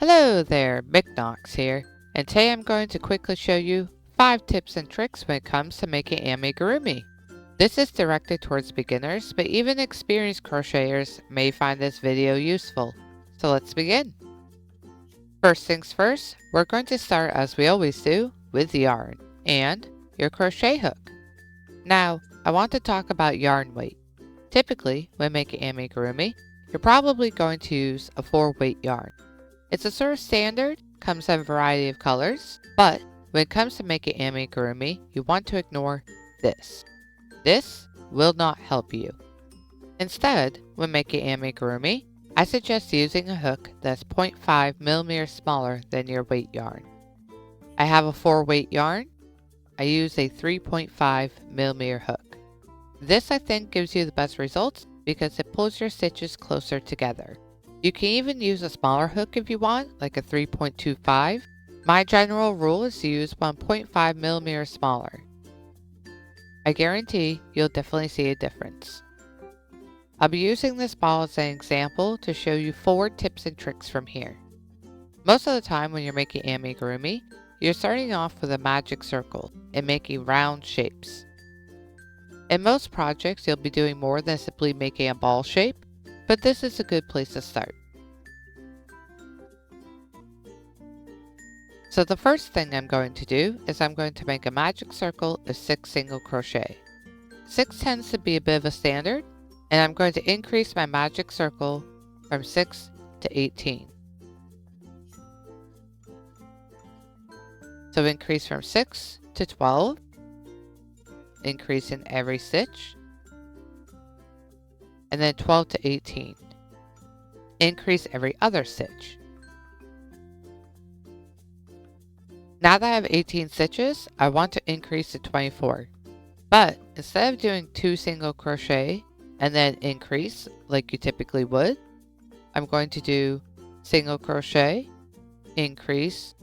Hello there, Micknox here, and today I'm going to quickly show you 5 tips and tricks when it comes to making amigurumi. This is directed towards beginners, but even experienced crocheters may find this video useful. So let's begin. First things first, we're going to start as we always do with yarn and your crochet hook. Now, I want to talk about yarn weight. Typically, when making amigurumi, you're probably going to use a 4-weight yarn. It's a sort of standard, comes in a variety of colors, but when it comes to making amigurumi, you want to ignore this. This will not help you. Instead, when making amigurumi, I suggest using a hook that's 0.5 millimeters smaller than your weight yarn. I have a 4-weight yarn. I use a 3.5 millimeter hook. This I think gives you the best results because it pulls your stitches closer together. You can even use a smaller hook if you want, like a 3.25. My general rule is to use 1.5 millimeters smaller. I guarantee you'll definitely see a difference. I'll be using this ball as an example to show you 4 tips and tricks from here. Most of the time when you're making amigurumi, you're starting off with a magic circle and making round shapes. In most projects, you'll be doing more than simply making a ball shape, but this is a good place to start. So the first thing I'm going to do is I'm going to make a magic circle of 6 single crochet. 6 tends to be a bit of a standard, and I'm going to increase my magic circle from 6 to 18. So increase from 6 to 12, increase in every stitch, and then 12 to 18. Increase every other stitch. Now that I have 18 stitches, I want to increase to 24. But instead of doing 2 single crochet and then increase like you typically would, I'm going to do single crochet, increase,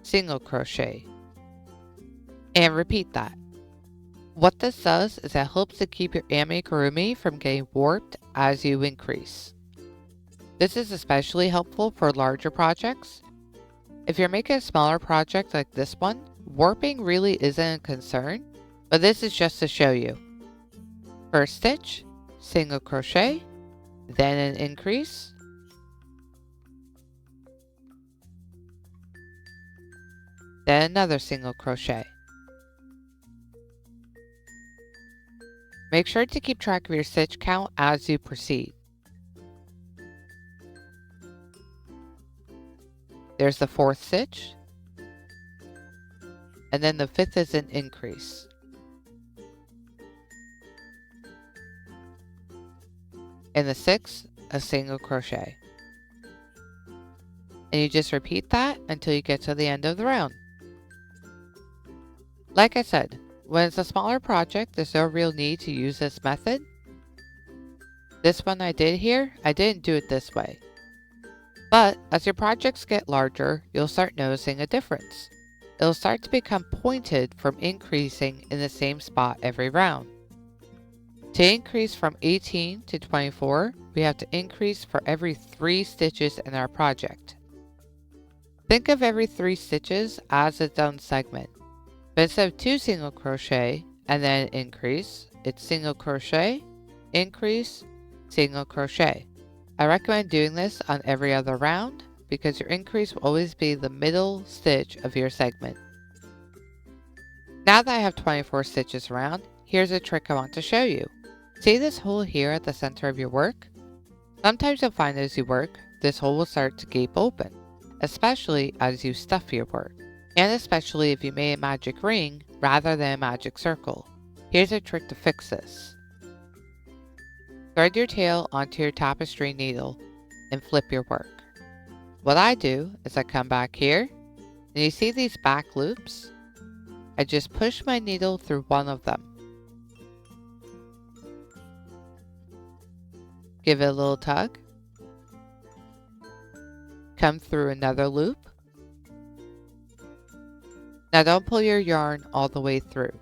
single crochet, and repeat that. What this does is it helps to keep your amigurumi from getting warped as you increase. This is especially helpful for larger projects. If you're making a smaller project like this one, warping really isn't a concern, but this is just to show you. First stitch, single crochet, then an increase, then another single crochet. Make sure to keep track of your stitch count as you proceed. There's the 4th stitch, and then the 5th is an increase. And the 6th, a single crochet. And you just repeat that until you get to the end of the round. Like I said, when it's a smaller project, there's no real need to use this method. This one I did here, I didn't do it this way. But as your projects get larger, you'll start noticing a difference. It'll start to become pointed from increasing in the same spot every round. To increase from 18 to 24, we have to increase for every 3 stitches in our project. Think of every 3 stitches as its own segment. But instead of 2 single crochet and then increase, it's single crochet, increase, single crochet. I recommend doing this on every other round because your increase will always be the middle stitch of your segment. Now that I have 24 stitches around, here's a trick I want to show you. See this hole here at the center of your work? Sometimes you'll find as you work, this hole will start to gape open, especially as you stuff your work, and especially if you made a magic ring rather than a magic circle. Here's a trick to fix this. Thread your tail onto your tapestry needle and flip your work. What I do is I come back here, and you see these back loops? I just push my needle through one of them. Give it a little tug. Come through another loop. Now don't pull your yarn all the way through.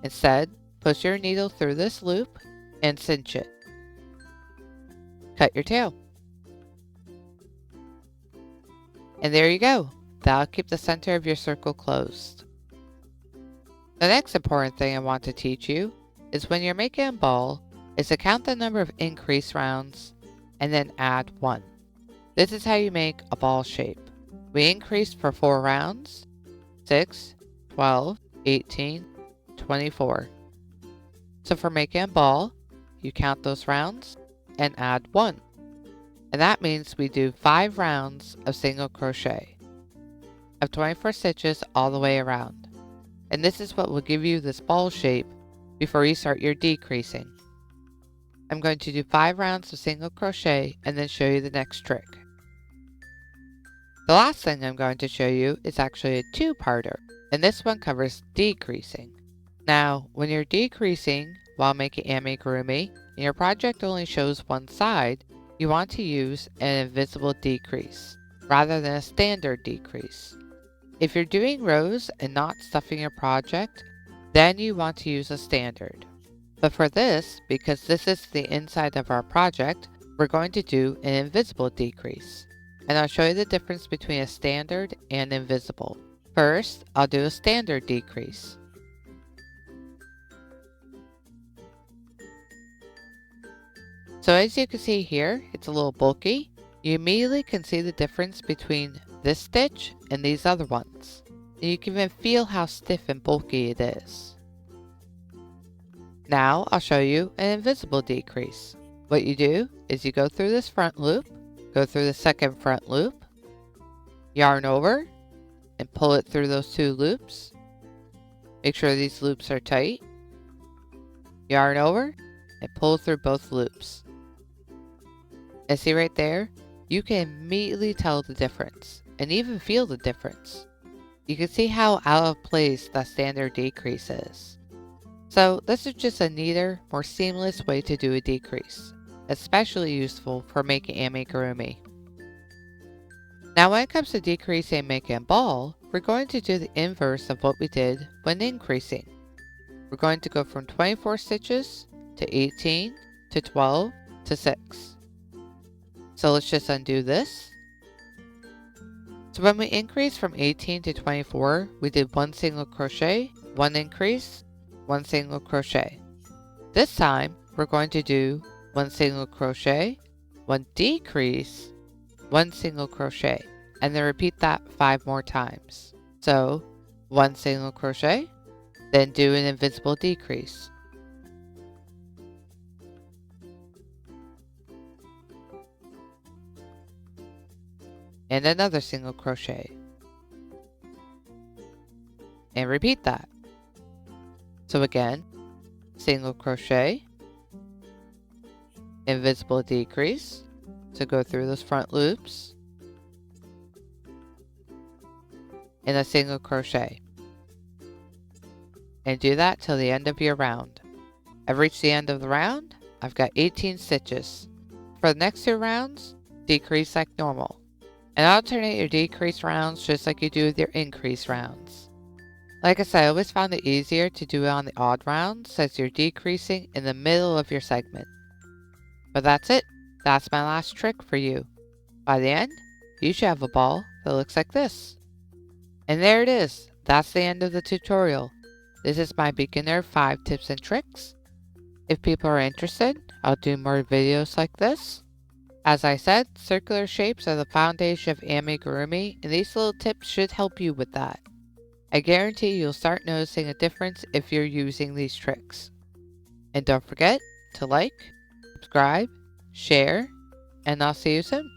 Instead, push your needle through this loop and cinch it. Cut your tail. And there you go. That'll keep the center of your circle closed. The next important thing I want to teach you is when you're making a ball is to count the number of increase rounds and then add 1. This is how you make a ball shape. We increased for 4 rounds, 6, 12, 18, 24. So for making a ball, you count those rounds and add 1. And that means we do 5 rounds of single crochet of 24 stitches all the way around. And this is what will give you this ball shape before you start your decreasing. I'm going to do 5 rounds of single crochet and then show you the next trick. The last thing I'm going to show you is actually a 2-parter, and this one covers decreasing. Now, when you're decreasing while making amigurumi and your project only shows one side, you want to use an invisible decrease rather than a standard decrease. If you're doing rows and not stuffing your project, then you want to use a standard. But for this, because this is the inside of our project, we're going to do an invisible decrease. And I'll show you the difference between a standard and invisible. First, I'll do a standard decrease. So as you can see here, it's a little bulky. You immediately can see the difference between this stitch and these other ones. And you can even feel how stiff and bulky it is. Now I'll show you an invisible decrease. What you do is you go through this front loop, go through the second front loop, yarn over, and pull it through those 2 loops. Make sure these loops are tight. Yarn over, and pull through both loops. And see right there, you can immediately tell the difference, and even feel the difference. You can see how out of place that standard decrease is. So this is just a neater, more seamless way to do a decrease, especially useful for making amigurumi. Now when it comes to decreasing and making a ball, we're going to do the inverse of what we did when increasing. We're going to go from 24 stitches to 18 to 12 to 6. So let's just undo this. So when we increased from 18 to 24, we did 1 single crochet, 1 increase, 1 single crochet. This time, we're going to do 1 single crochet, 1 decrease, 1 single crochet, and then repeat that 5 more times. So 1 single crochet, then do an invisible decrease. And another single crochet. And repeat that. So again, single crochet, invisible decrease, so go through those front loops, and a single crochet. And do that till the end of your round. I've reached the end of the round. I've got 18 stitches. For the next 2 rounds, decrease like normal. And alternate your decrease rounds just like you do with your increase rounds. Like I said, I always found it easier to do it on the odd rounds as you're decreasing in the middle of your segment. But that's it. That's my last trick for you. By the end, you should have a ball that looks like this. And there it is. That's the end of the tutorial. This is my beginner 5 tips and tricks. If people are interested, I'll do more videos like this. As I said, circular shapes are the foundation of amigurumi, and these little tips should help you with that. I guarantee you'll start noticing a difference if you're using these tricks. And don't forget to like, subscribe, share, and I'll see you soon.